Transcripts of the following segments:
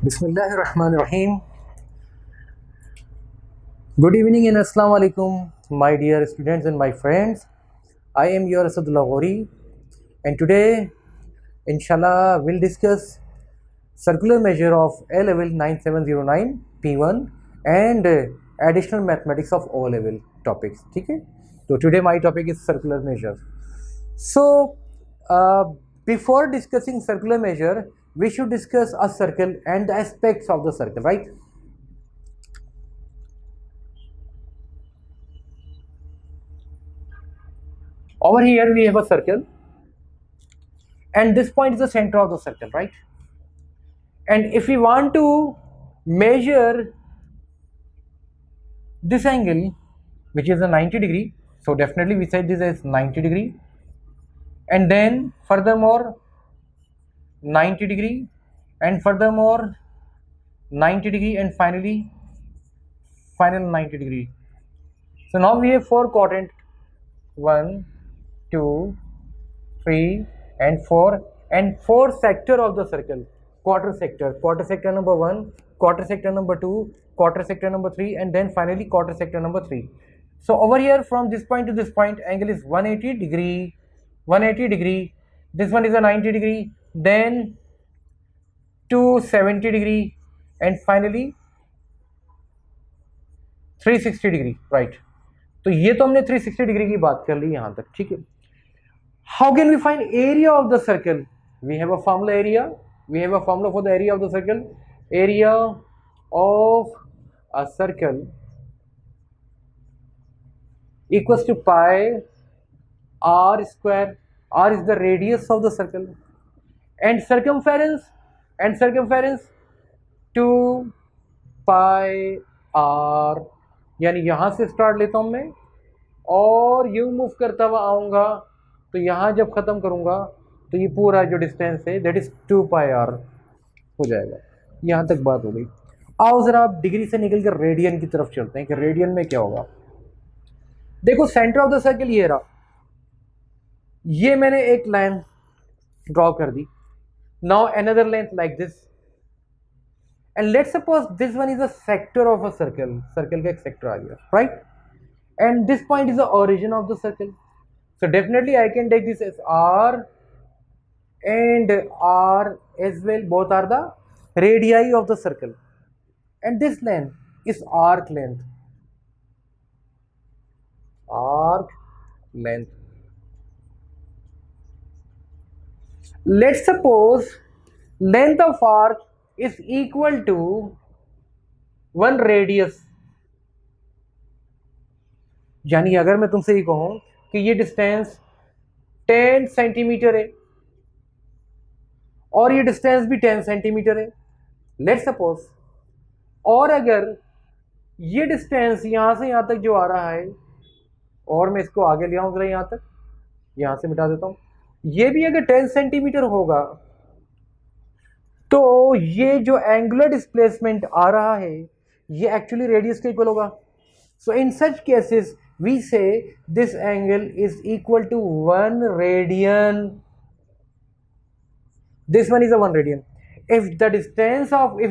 Bismillahirrahmanirrahim. Good evening and Assalamu alaikum, my dear students and my friends. I am your Asadullah Ghori, and today, inshallah, we'll discuss circular measure of A level 9709 P1 and additional mathematics of O level topics. Okay? So today my topic is circular measure. So before discussing circular measure, we should discuss a circle and the aspects of the circle, right? Over here we have a circle, and this point is the center of the circle, right? And if we want to measure this angle, which is a 90 degree, so definitely we said this is 90 degree, and then furthermore 90 degree, and furthermore 90 degree, and final 90 degree. So now we have four quadrant, 1, 2, 3 and 4, and 4 sector of the circle. Quarter sector number 1, quarter sector number 2, quarter sector number 3, and then finally quarter sector number 3. So over here from this point to this point, angle is 180 degree, 180 degree. This one is a 90 degree, then 270 degree, and finally 360 degree, right. तो ये तो हमने 360 degree की बात कर ली यहां तक, ठीक है. How can we find area of the circle? We have a formula area. We have a formula for the area of the circle. Area of a circle equals to pi r square. R is the radius of the circle, and circumference 2 pi r. यानी यहां से start लेता हूं मैं और यूं move करता हुआ आऊंगा, तो यहाँ जब ख़त्म करूँगा तो ये पूरा जो डिस्टेंस है दैट इज़ 2 पाई आर हो जाएगा. यहाँ तक बात हो गई. आओ ज़रा आप डिग्री से निकल कर रेडियन की तरफ चलते हैं कि रेडियन में क्या होगा. देखो सेंटर ऑफ द सर्कल ये रहा, ये मैंने एक लाइन ड्रॉ कर दी. Now another length like this, and let's suppose this one is a sector of a circle. Circle का एक सेक्टर आ गया, right. And this point is the origin of the circle. So definitely I can take this as R and R as well. Both are the radii of the circle, and this length is arc length. Arc length. Let's suppose length of arc is equal to 1 radius. यानी अगर मैं तुमसे ये कहूं कि ये distance 10 centimetre है और ये डिस्टेंस भी 10 सेंटीमीटर है, लेट्स सपोज, और अगर ये डिस्टेंस यहां से यहां तक जो आ रहा है, और मैं इसको आगे ले आऊं जरा यहां तक, यहां से मिटा देता हूं, ये भी अगर 10 सेंटीमीटर होगा तो ये जो एंगुलर डिस्प्लेसमेंट आ रहा है ये एक्चुअली रेडियस के इक्वल होगा. So in such cases we say this angle is equal to 1 radian. This one is a 1 radian. If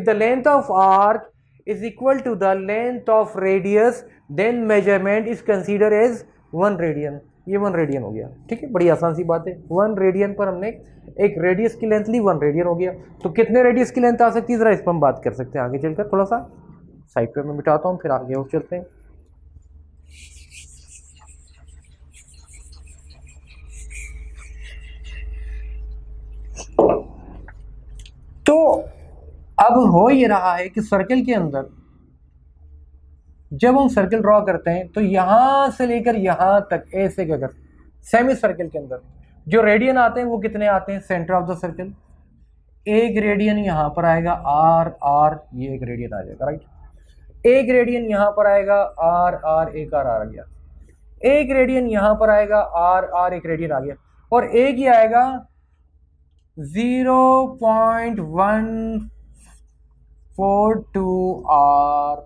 the length of arc is equal to the length of radius, then measurement is considered as 1 radian. ये 1 radian हो गया, ठीक है. बड़ी आसान सी बात है. 1 radian पर हमने एक रेडियस की लेंथ ली, 1 रेडियन हो गया. तो कितने रेडियस की लेंथ आ सकती है, जरा इस पर हम बात कर सकते हैं आगे चलकर. थोड़ा सा साइड पे मैं मिटाता हूँ, फिर आगे और चलते हैं. तो अब हो ये रहा है कि सर्कल के अंदर जब हम सर्कल ड्रॉ करते हैं तो यहां से लेकर यहां तक ऐसे अगर सेमी सर्कल के अंदर जो रेडियन आते हैं वो कितने आते हैं, सेंटर ऑफ द सर्कल. एक रेडियन यहां पर आएगा आर आर, ये एक रेडियन आ जाएगा, राइट. एक रेडियन यहां पर आएगा आर आर, एक आर आ गया. एक रेडियन यहां पर आएगा आर आर, एक रेडियन आ गया. और एक ही आएगा 0.142 R.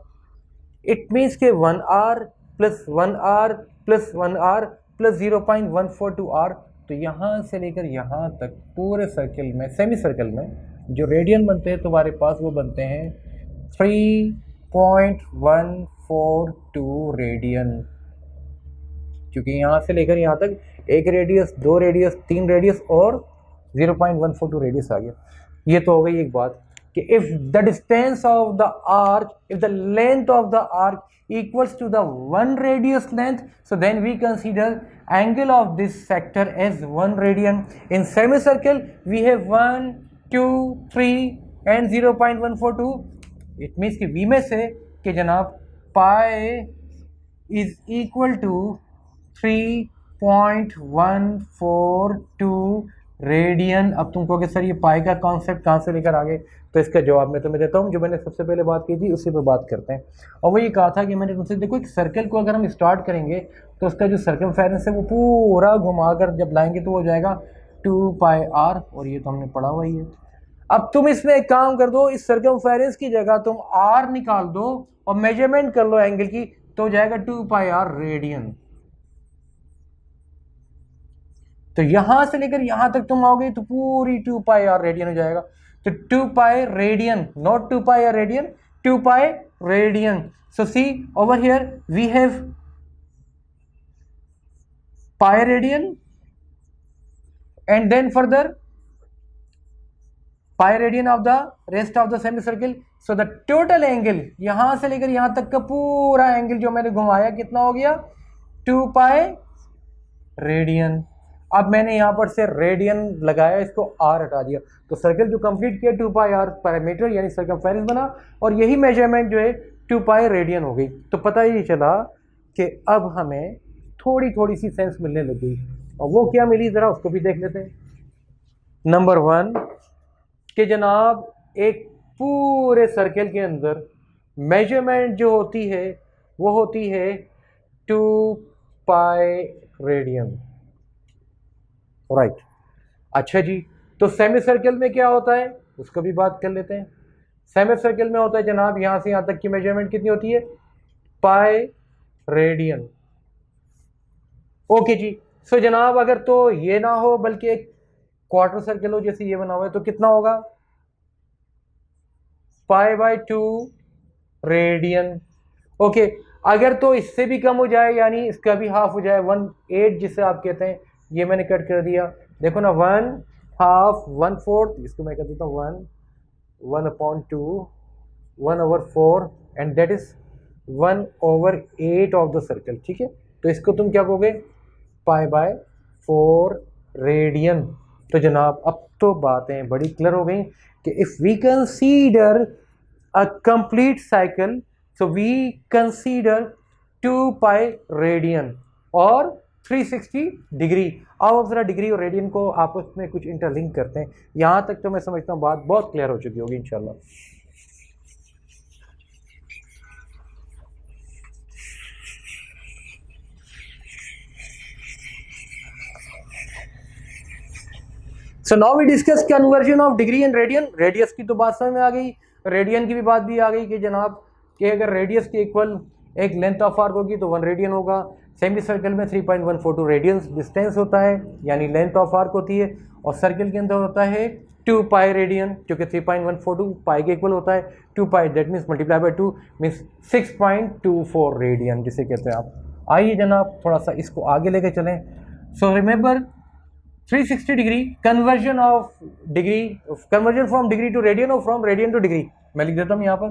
It means के 1 R plus 1 R plus 1 R plus 0.142 R. तो यहाँ से लेकर यहाँ तक पूरे सर्कल में, सेमी सर्कल में जो रेडियन बनते हैं तुम्हारे पास वो बनते हैं 3.142 रेडियन, क्योंकि यहाँ से लेकर यहाँ तक एक रेडियस, दो रेडियस, तीन रेडियस और 0.142 रेडियस आ गया। ये तो हो गई एक बात कि if the distance of the arc, if the length of the arc equals to the one radius length, so then we consider angle of this sector as 1 radian. In semicircle we have 1, 2, 3 and 0.142. it means कि v में से कि जनाब pi is equal to 3.142 radian. अब तुम कहोगे sir ये पाई का कॉन्सेप्ट कहाँ से लेकर आ गए, तो इसका जवाब मैं तुम्हें देता हूँ। जो मैंने सबसे पहले बात की थी उसी पर बात करते हैं। और वो ये कहा था कि मैंने तुमसे, देखो एक सर्कल को अगर हम स्टार्ट करेंगे तो उसका जो सर्कमफेरेंस है वो पूरा घुमाकर जब लाएंगे तो हो जाएगा 2πr, और ये तो हमने पढ़ा हुआ ही है। अब तुम इसमें एक काम कर दो, इस सर्कमफेरेंस की जगह तुम r निकाल दो और मेजरमेंट कर लो एंगल की, तो हो जाएगा 2πr रेडियन। तो यहां से लेकर यहां तक तुम आओगे तो पूरी 2πr रेडियन हो जाएगा। तो 2π radian, not 2πr radian, 2π radian. So see over here we have pi radian and then further pi radian of the rest of the semi circle. So the total angle यहां से लेकर यहां तक का पूरा एंगल जो मैंने घुमाया कितना हो गया, 2π रेडियन। अब मैंने यहां पर से रेडियन लगाया, इसको r हटा दिया, तो सर्कल जो कंप्लीट किया 2πr पैरामीटर यानी सर्कमफेरेंस बना, और यही मेजरमेंट जो है 2π रेडियन हो गई। तो पता ही चला कि अब हमें थोड़ी थोड़ी सी सेंस मिलने लग गई, और वो क्या मिली जरा उसको भी देख लेते हैं। नंबर 1 कि जनाब एक पूरे सर्कल के अंदर मेजरमेंट जो होती है वो होती है 2π रेडियन, राइट। अच्छा जी, तो सेमी सर्कल में क्या होता है उसको भी बात कर लेते हैं। सेमी सर्कल में होता है जनाब यहां से यहां तक की मेजरमेंट कितनी होती है, पाई रेडियन। ओके जी। सो जनाब अगर तो ये ना हो बल्कि एक क्वार्टर सर्कल हो जैसे ये बना हुआ है तो कितना होगा, π/2 रेडियन। ओके, अगर तो इससे भी कम हो जाए यानी इसका भी हाफ हो जाए, 1/8 जिसे आप कहते हैं, ये मैंने कट कर दिया, देखो ना, 1/2, 1/4, इसको मैं कर देता हूँ 1/2, 1/4 and that is 1/8 of the circle. ठीक है, तो इसको तुम क्या कहोगे, π/4 रेडियन। तो जनाब अब तो बातें बड़ी क्लियर हो गई कि if we consider a complete cycle, so we consider 2π radian और 360 डिग्री। अब जरा डिग्री और रेडियन को आपस में कुछ इंटरलिंक करते हैं। यहां तक तो मैं समझता हूं बात बहुत क्लियर हो चुकी होगी इंशाल्लाह। So now we discuss conversion of degree and radian. Radius की तो बात समझ में आ गई, रेडियन की भी बात भी आ गई कि जनाब कि अगर रेडियस के इक्वल एक लेंथ ऑफ आर्क होगी तो 1 रेडियन होगा। सेमी सर्कल में 3.142 रेडियंस डिस्टेंस होता है यानी लेंथ ऑफ आर्क होती है, और सर्कल के अंदर होता है 2π रेडियन क्योंकि 3.142 पाई के इक्वल होता है। 2π that means multiply by 2 means 6.24 radian जिसे कहते हैं आप। आइए जनाब थोड़ा सा इसको आगे लेके चलें। So remember 360 degree conversion of degree, conversion from degree to radian और फ्रॉम रेडियन टू डिग्री। मैं लिख देता हूं यहां पर,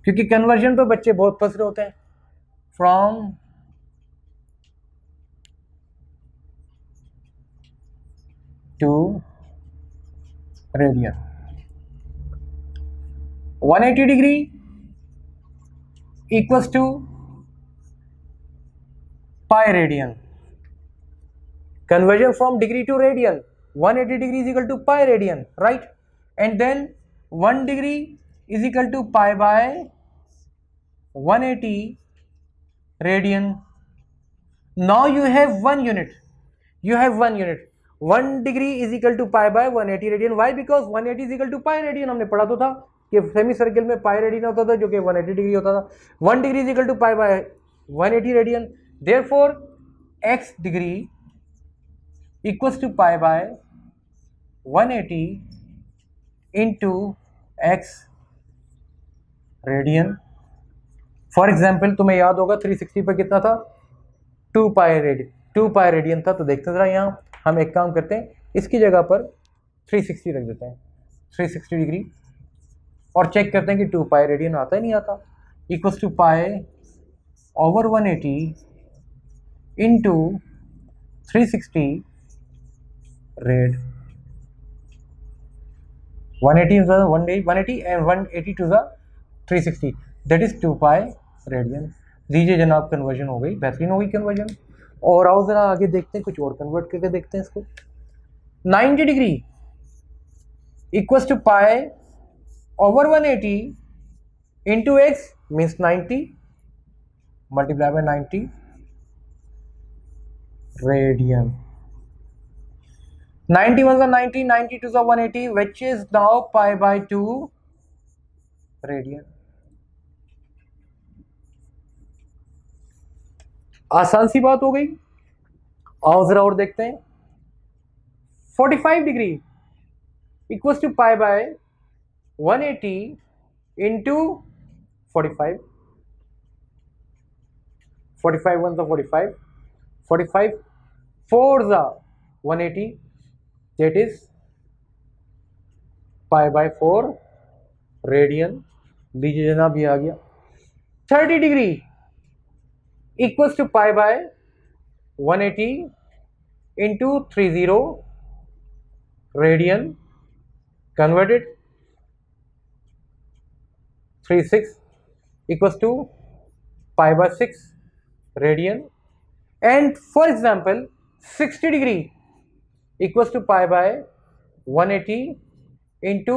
क्योंकि कन्वर्जन पे बच्चे बहुत फंस रहे होते हैं। From to radian 180 degree equals to pi radian. Conversion from degree to radian, 180 degree is equal to pi radian, right? And then 1 degree is equal to pi by 180 radian. Now you have 1 unit. You have 1 unit. 1 degree is equal to pi by 180 radian. Why? Because 180 is equal to pi radian. हमने पढ़ा तो था कि semi circle में pi radian होता था जो कि 180 डिग्री होता था। 1 degree is equal to pi by 180 radian. Therefore, x degree equals to pi by 180 into X radian. For example तुम्हें याद होगा 360 पर कितना था, 2 पाई रेडियन था। तो देखते जरा यहाँ हम एक काम करते हैं, इसकी जगह पर 360 रख देते हैं, 360 डिग्री, और चेक करते हैं कि 2 पाई रेडियन आता है नहीं आता। Equals to pi over 180 into 360 rad. 180 and 180 to the 360, that is 2 pi radian. दीजिए जनाब, कन्वर्जन हो गई, बेहतरीन हो गई कन्वर्जन। और आओ जरा आगे देखते हैं, कुछ और कन्वर्ट करके देखते हैं इसको। 90 degree equals to pi over 180 into X means 90 multiply by 90 radian. 90 1 90, 90 2 180, which is now pi by 2 radian. आसान सी बात हो गई। आओ जरा और देखते हैं। 45 degree equals to pi by 180 into 45, 45 1 45, 45 4 180, that is pi by 4 radian. लीजिए जनाब, ये आ गया। 30 degree equals to pi by 180 into 30 radian, converted 36 equals to pi by 6 radian. And for example 60 degree equals to pi by 180 into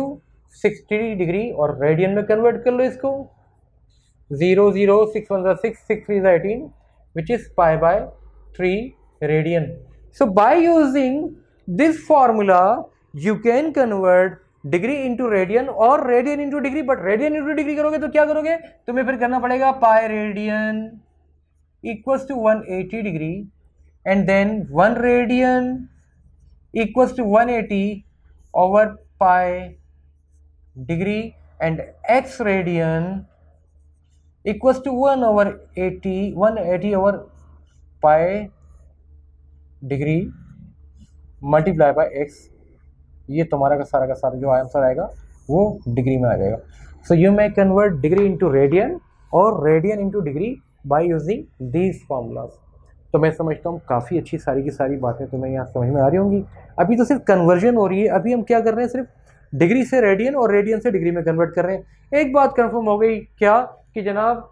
60 degree, और radian में convert कर लो इसको। 0 0 6 1 6 6 3 18, which is pi by 3 radian. So by using this formula you can convert degree into radian और radian into degree. But radian into degree करोगे तो क्या करोगे, तुम्हें फिर करना पड़ेगा pi radian equals to 180 degree, and then 1 radian equals to 180 over pi degree, and x radian equals to 180 over pi degree multiply by x। ये तुम्हारा का सारा जो आंसर आएगा वो डिग्री में आ जाएगा। So you may convert degree into radian और radian into degree by using these formulas. तो मैं समझता हूँ काफ़ी अच्छी सारी की सारी बातें तुम्हें यहाँ समझ में आ रही होंगी। अभी तो सिर्फ कन्वर्जन हो रही है, अभी हम क्या कर रहे हैं, सिर्फ डिग्री से रेडियन और रेडियन से डिग्री में कन्वर्ट कर रहे हैं। एक बात कन्फर्म हो गई क्या, कि जनाब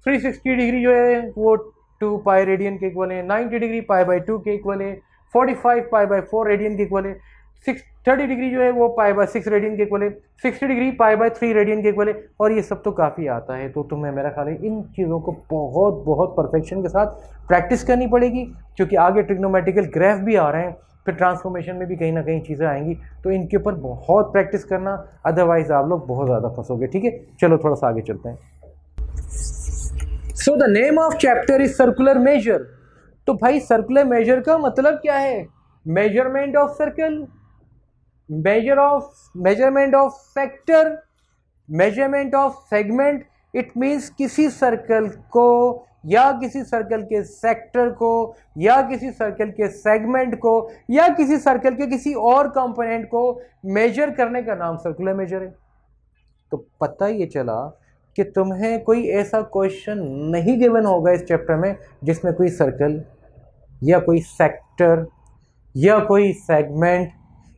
360 डिग्री जो है वो 2 पाई रेडियन के इक्वल है, 90 डिग्री पाई बाय 2 के इक्वल है, 45 पाई बाय 4 रेडियन के इक्वल है, 30 डिग्री जो है वो पाई बाय 6 रेडियन के इक्वल है, 60 डिग्री पाई बाय 3 रेडियन के इक्वल है। और ये सब तो काफ़ी आता है। तो तुम्हें मेरा ख्याल है इन चीज़ों को बहुत बहुत परफेक्शन के साथ प्रैक्टिस करनी पड़ेगी, क्योंकि आगे ट्रिग्नोमेट्रिकल ग्राफ भी आ रहे हैं, फिर ट्रांसफॉर्मेशन में भी कहीं ना कहीं चीज़ें आएंगी। तो इनके ऊपर बहुत प्रैक्टिस करना, अदरवाइज आप लोग बहुत ज़्यादा फंसोगे। ठीक है, चलो थोड़ा सा आगे चलते हैं। So the name of chapter is circular measure. तो भाई सर्कुलर मेजर का मतलब क्या है, measurement of circle, measurement of sector, measurement of segment. It means किसी सर्कल को या किसी सर्कल के सेक्टर को या किसी सर्कल के सेगमेंट को या किसी सर्कल के किसी और कंपोनेंट को मेजर करने का नाम सर्कुलर मेजर है। तो पता ये चला कि तुम्हें कोई ऐसा क्वेश्चन नहीं गिवन होगा इस चैप्टर में जिसमें कोई सर्कल या कोई सेक्टर या कोई सेगमेंट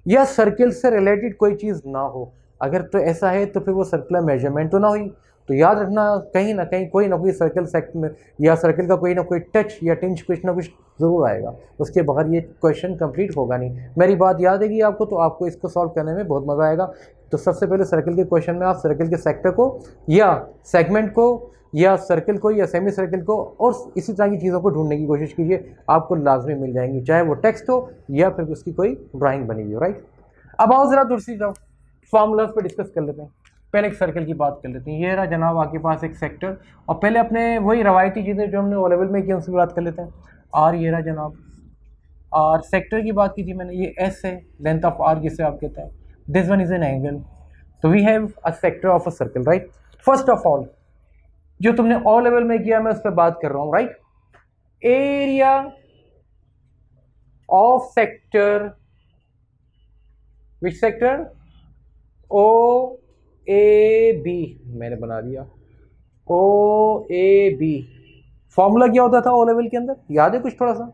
या सर्कल से रिलेटेड कोई चीज़ ना हो। अगर तो ऐसा है तो फिर वो सर्कुलर मेजरमेंट तो ना हुई। तो याद रखना कहीं ना कहीं कोई ना कोई सर्कल सेक्ट में या सर्कल का कोई ना कोई टच या टिंच कुछ ना कुछ ज़रूर आएगा, उसके बगैर ये क्वेश्चन कंप्लीट होगा नहीं। मेरी बात याद आएगी आपको, तो आपको इसको सॉल्व करने में बहुत मज़ा आएगा। तो सबसे पहले सर्कल के क्वेश्चन में आप सर्कल के सेक्टर को या सेगमेंट को या सर्कल को या सेमी सर्कल को और इसी तरह की चीज़ों को ढूंढने की कोशिश कीजिए, आपको लाजमी मिल जाएंगी, चाहे वो टेक्स्ट हो या फिर उसकी कोई ड्राइंग बनी हुई हो। राइट, अब आओ ज़रा दूसरी तरफ फार्मूलाज पर डिस्कस कर लेते हैं। पहले एक सर्कल की बात कर लेते हैं। ये रहा जनाब आपके पास एक सेक्टर, और पहले अपने वही रवायती चीज़ें जो हमने ओ लेवल में की उनसे बात कर लेते हैं। आर ये रहा जनाब, और सेक्टर की बात की थी मैंने, ये एस है, लेंथ ऑफ आर्क जिसे आप कहते हैं, this one is an angle, तो we have a sector of a circle, right. First of all जो तुमने ओ लेवल में किया मैं उस पर बात कर रहा हूं, right. Area of sector, which sector, O A B, मैंने बना दिया ओ ए बी। फॉर्मूला क्या होता था ओ लेवल के अंदर, याद है कुछ, थोड़ा सा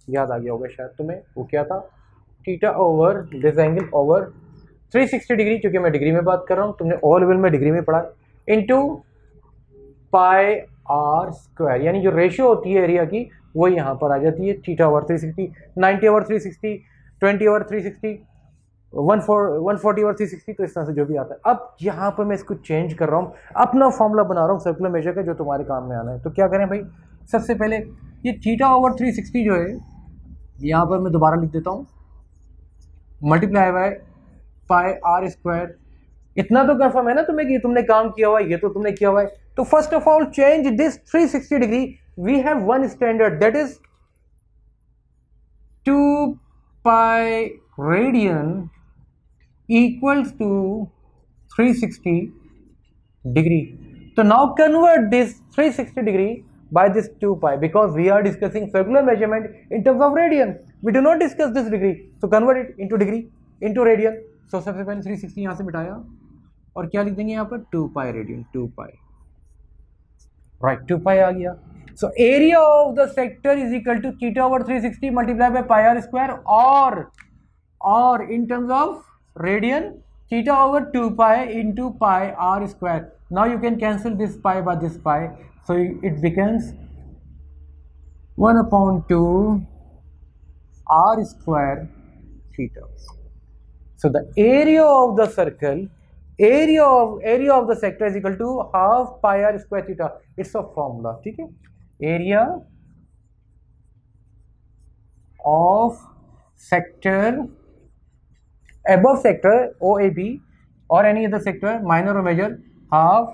याद आ गया होगा शायद तुम्हें, वो क्या था, theta over this angle over 360 degree, क्योंकि मैं डिग्री में बात कर रहा हूँ, तुमने ओ लेवल में डिग्री में पढ़ा, इनटू पाई आर स्क्वायर, यानी जो रेशियो होती है एरिया की वो यहाँ पर आ जाती है, theta over 360, 90 over 360, 20 over 360, 140 over 360, तो इस तरह से जो भी आता है। अब यहाँ पर मैं इसको चेंज कर रहा हूँ, अपना फॉर्मूला बना रहा हूँ सर्कुलर मेजर का जो तुम्हारे काम में आना है। तो क्या करें भाई, सबसे पहले ये थीटा ओवर 360 जो है यहाँ पर मैं दोबारा लिख देता हूँ, multiply by pi r square. इतना तो कंफर्म है ना तुम्हें कि तुमने काम किया हुआ है, ये तो तुमने किया हुआ है। तो first of all change this 360 degree, we have one standard, that is 2 pi radian equals to 360 degree. So now convert this 360 degree by this 2 pi, because we are discussing circular measurement in terms of radian, we do not discuss this degree, so convert it into degree into radian. So सबसे पहले 360 यहाँ से मिटाया और क्या लिख देंगे यहाँ पर 2 pi radian, 2 pi, right, 2 pi आ गया। So area of the sector is equal to theta over 360 multiplied by pi r square, or in terms of radian theta over 2 pi into pi r square. Now you can cancel this pi by this pi, so it becomes 1 upon 2 r square theta. So the area of the circle, area of the sector is equal to half pi r square theta. It's a formula, ठीक है। area of sector above sector OAB or any other sector, minor or major, half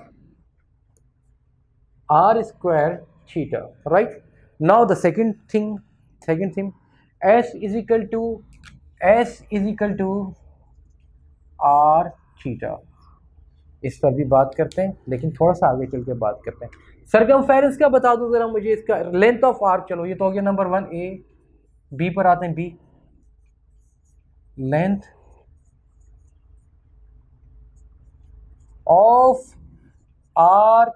r square theta, right? Now the second thing, s is equal to r theta। इस पर भी बात करते हैं, लेकिन थोड़ा सा आगे चल के बात करते हैं। सरकमफेरेंस का बता दो जरा मुझे, इसका लेंथ ऑफ आर्क, चलो ये तो हो गया नंबर 1, ए। बी पर आते हैं, B, length of arc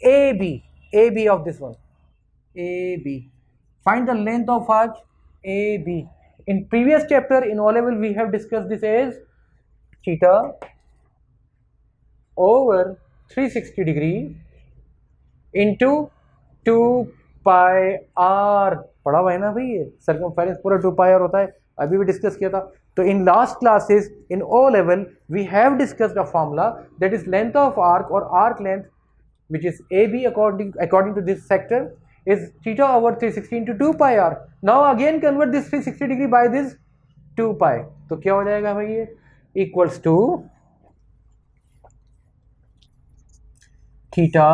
AB of this one, AB. Find the length of arc AB. In previous chapter in O level we have discussed this as theta over 360 degree into 2 pi r, पढ़ा हुआ है ना भाई, ये circumference पूरा 2 pi r होता है, अभी भी डिस्कस किया था। तो in last classes in O level we have discussed a formula that is length of arc or arc length, which is AB according to this sector, is theta over 360 into 2 pi r. Now again convert this 360 degree by this 2 pi, तो क्या हो जाएगा भाई, ये equals to theta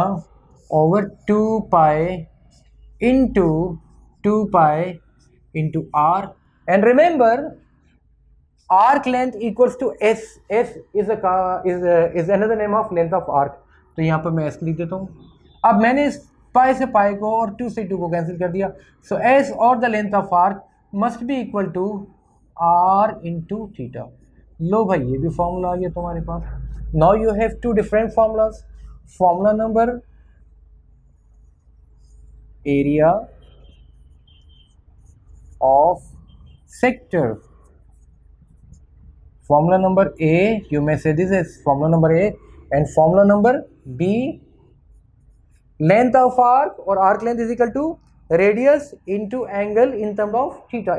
over 2 pi into 2 pi into r, and remember arc length equals to s. S is another name of length of arc, तो यहाँ पर मैं s लिख देता हूँ। अब मैंने इस पाई से पाई को और 2 से 2 को कैंसिल कर दिया, सो s और the length of arc must be equal to r into theta. लो भाई ये भी फॉर्मूला आ गया तुम्हारे पास। Now you have 2 different formulas. Formula number area of sector, formula number A, you may say this as formula number A, and formula number B, length of arc or arc length is equal to radius into angle in terms of theta,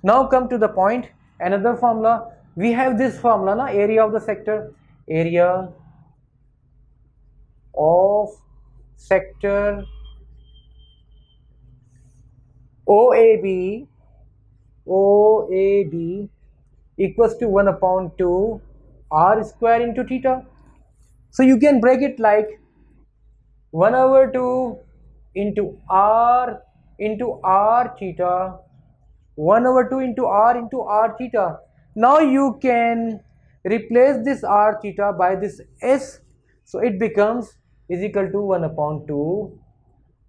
Now come to the point, another formula, we have this formula na, area of the sector, area of sector OAB equals to 1 upon 2 r square into theta. So you can break it like 1 over 2 into r into r theta, 1/2 into r theta. Now you can replace this r theta by this s, so it becomes is equal to 1/2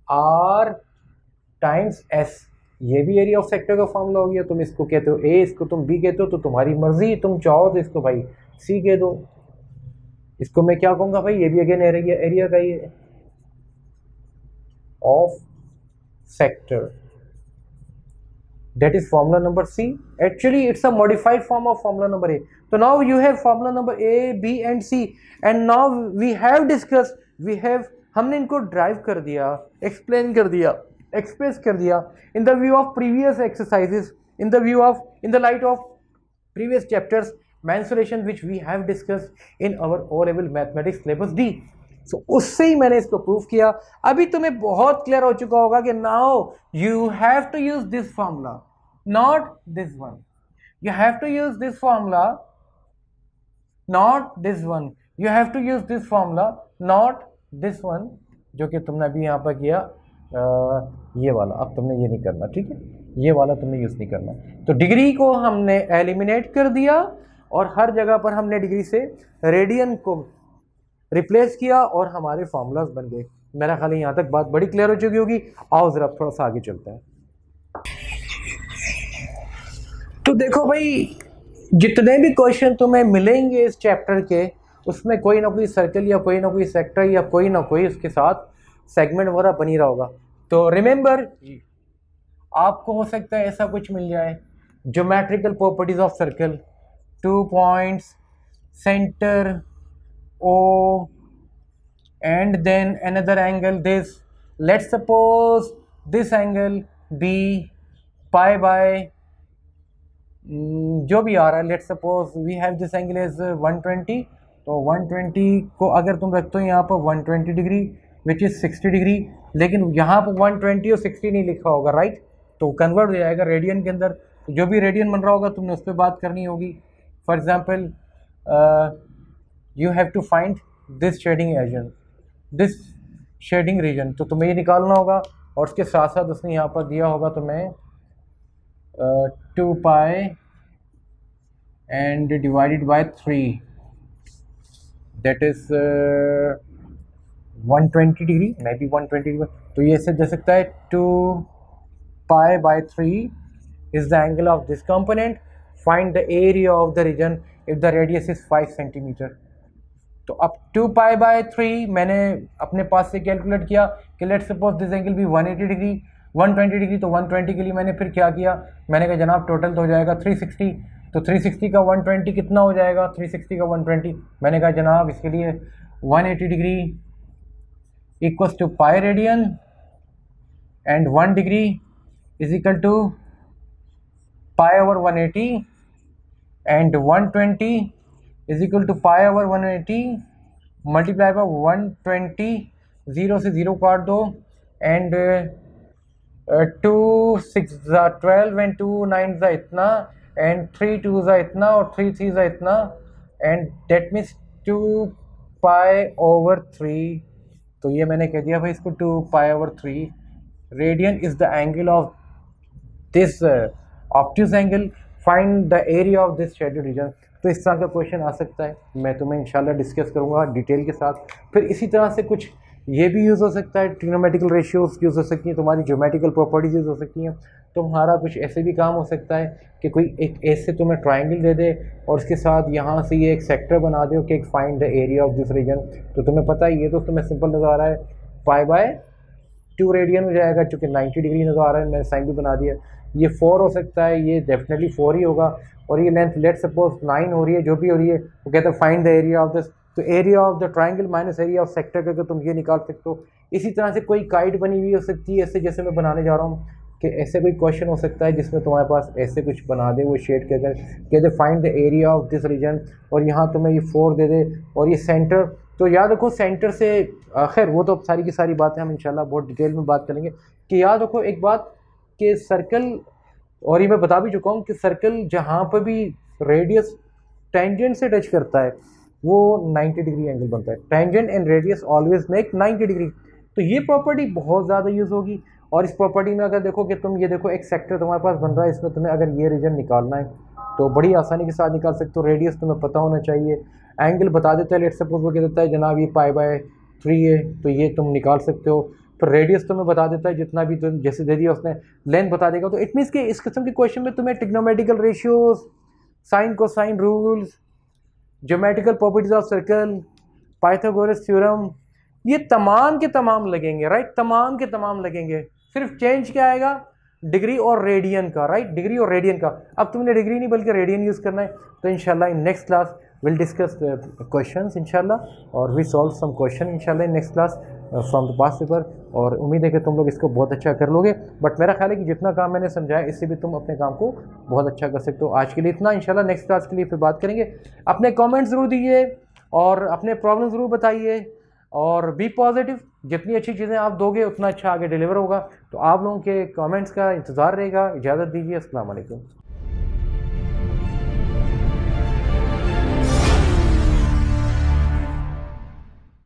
r times s. ये भी area of sector का formula हो गया. तुम इसको कहते हो a, इसको तुम b कहते हो, तो तुम्हारी मर्जी, तुम चाहो तो इसको भाई c कह दो. इसको मैं क्या कहूँगा भाई, ये भी अगेन एरिया का ही है of sector. That is formula number C. Actually, it's a modified form of formula number A. So now you have formula number A, B and C, and now we have discussed, हमने इनको drive कर दिया, explain कर दिया, express कर दिया in the view of previous exercises, in the light of previous chapters mensuration which we have discussed in our O-level mathematics syllabus D. So उससे ही मैंने इसको प्रूव किया. अभी तुम्हें बहुत क्लियर हो चुका होगा कि now you have to use this formula, not this one. You have to use this formula, not this one. You have to use this formula, not this one, जो कि तुमने अभी यहाँ पर किया ये वाला. अब तुमने ये नहीं करना, ठीक है, ये वाला तुमने यूज नहीं करना. तो डिग्री को हमने एलिमिनेट कर दिया और हर जगह पर हमने डिग्री से रेडियन को रिप्लेस किया और हमारे फॉर्मूलाज बन गए. मेरा ख्याल है यहाँ तक बात बड़ी क्लियर हो चुकी होगी. आओ जरा थोड़ा सा आगे चलते हैं. तो देखो भाई, जितने भी क्वेश्चन तुम्हें मिलेंगे इस चैप्टर के, उसमें कोई ना कोई सर्कल या कोई ना कोई सेक्टर या कोई ना कोई उसके साथ सेगमेंट वगैरह बनी रहा होगा. तो रिमेंबर, आपको हो सकता है ऐसा कुछ मिल जाए, geometrical properties of circle, 2 points, centre O and then another angle this. Let's suppose this angle B pi by जो भी आ रहा है, let's suppose we have this angle as 120. तो 120 को अगर तुम रखते हो यहाँ पर 120 डिग्री विच इज़ 60 डिग्री, लेकिन यहाँ पर 120 और 60 नहीं लिखा होगा, राइट. तो कन्वर्ट हो जाएगा रेडियन के अंदर. जो भी रेडियन बन रहा होगा तुमने उस पर बात करनी होगी. For example you have to find this shading region, तो तुम्हें ये निकालना होगा. और उसके साथ साथ उसने यहाँ पर दिया होगा तुम्हें 2 पाई and divided by 3, that is 120 degree, may be 120 degree. तो ये ऐसे दे सकता है 2 pi by 3 is the angle of this component. Find the area of the region if the radius is 5 centimetre. तो अब 2 पाई बाय 3 मैंने अपने पास से कैलकुलेट किया कि लेट्स सपोज दिस एंगल भी 180 डिग्री, 120 डिग्री. तो 120 के लिए मैंने फिर क्या किया, मैंने कहा जनाब टोटल तो हो जाएगा 360. तो 360 का 120 कितना हो जाएगा, 360 का 120, मैंने कहा जनाब इसके लिए 180 degree equals to pi radian and 1 degree is equal to pi over 180 and 120 is equal to pi over 180 multiply by 120. 0 से 0 काट दो एंड 2 6 12 एंड 2 9 ज़ा इतना एंड 3 2 ज़ा इतना और 3 3 ज़ा इतना and that means 2 pi over 3. तो ये मैंने कह दिया भाई इसको 2 pi over 3. Radian is the angle of this obtuse angle. Find the area of this shaded region. तो इस तरह का क्वेश्चन आ सकता है, मैं तुम्हें इंशाल्लाह डिस्कस करूँगा डिटेल के साथ. फिर इसी तरह से कुछ ये भी यूज़ हो सकता है, ट्रिग्नोमेट्रिकल रेशियोज यूज़ हो सकती हैं, तुम्हारी ज्योमेट्रिकल प्रॉपर्टीज यूज़ हो सकती हैं. तुम्हारा कुछ ऐसे भी काम हो सकता है कि कोई एक ऐसे तुम्हें ट्राइंगल दे दे और उसके साथ यहाँ से ये एक सेक्टर बना दो कि एक find the area of this region. तो तुम्हें पता है ये तो तुम्हें सिंपल नज़र आ रहा है, पाई बाय 2 रेडियन हो जाएगा, चूँकि 90 डिग्री नज़र आ रहा है, मैंने साइन भी बना दिया. ये 4 हो सकता है, ये डेफिनेटली 4 ही होगा. और ये लेंथ लेट सपोज 9 हो रही है, जो भी हो रही है, वो कहते हैं find the area of this. तो area of the triangle minus area of sector करके तुम ये निकाल सकते हो. इसी तरह से कोई काइट बनी हुई हो सकती है, ऐसे जैसे मैं बनाने जा रहा हूँ, कि ऐसे कोई क्वेश्चन हो सकता है जिसमें तुम्हारे पास ऐसे कुछ बना दे, वो शेड के अगर कहते find the area of this region, और यहाँ तुम्हें ये 4 दे दे और ये सेंटर. तो याद रखो सेंटर से, खैर वो तो सारी की सारी बातें हम इंशाल्लाह बहुत डिटेल में बात करेंगे. कि याद रखो एक बात कि सर्कल, और ये मैं बता भी चुका हूँ कि सर्कल जहाँ पर भी रेडियस टेंजेंट से टच करता है वो 90 डिग्री एंगल बनता है. Tangent and radius always make 90 degree. तो ये प्रॉपर्टी बहुत ज़्यादा यूज़ होगी और इस प्रॉपर्टी में अगर देखो कि तुम ये देखो एक सेक्टर तुम्हारे पास बन रहा है, इसमें तुम्हें अगर ये रीजन निकालना है तो बड़ी आसानी के साथ निकाल सकते हो। रेडियस तुम्हें पता होना चाहिए, एंगल बता देता है, लेट सपोज वो कह देता है जनाब ये π/3 है, तो ये तुम निकाल सकते हो। फिर रेडियस तुम्हें बता देता है जितना भी तुम जैसे दे दिया उसने, लेंथ बता देगा। तो इट मीन्स कि इस किस्म के क्वेश्चन में तुम्हें trigonometrical ratios, sine cosine rules, geometrical properties of circle, Pythagoras theorem, ये तमाम के तमाम लगेंगे, राइट, तमाम के तमाम लगेंगे। सिर्फ चेंज क्या आएगा, डिग्री और रेडियन का, राइट, डिग्री और रेडियन का। अब तुमने डिग्री नहीं बल्कि रेडियन यूज़ करना है। तो इंशाल्लाह in next class will discuss questions इंशाल्लाह, और वी सॉल्व सम क्वेश्चन इंशाल्लाह in next class from the past paper. और उम्मीद है कि तुम लोग इसको बहुत अच्छा कर लोगे। बट मेरा ख्याल है कि जितना काम मैंने समझाया इससे भी तुम अपने काम को बहुत अच्छा कर सकते हो। आज के लिए इतना, इंशाल्लाह नेक्स्ट क्लास के लिए फिर बात करेंगे। अपने कॉमेंट ज़रूर दीजिए और अपने प्रॉब्लम ज़रूर बताइए, और बी पॉजिटिव। जितनी अच्छी चीज़ें आप दोगे उतना अच्छा आगे डिलीवर होगा। तो आप लोगों के कमेंट्स का इंतज़ार रहेगा। इजाज़त दीजिए, अस्सलाम वालेकुम।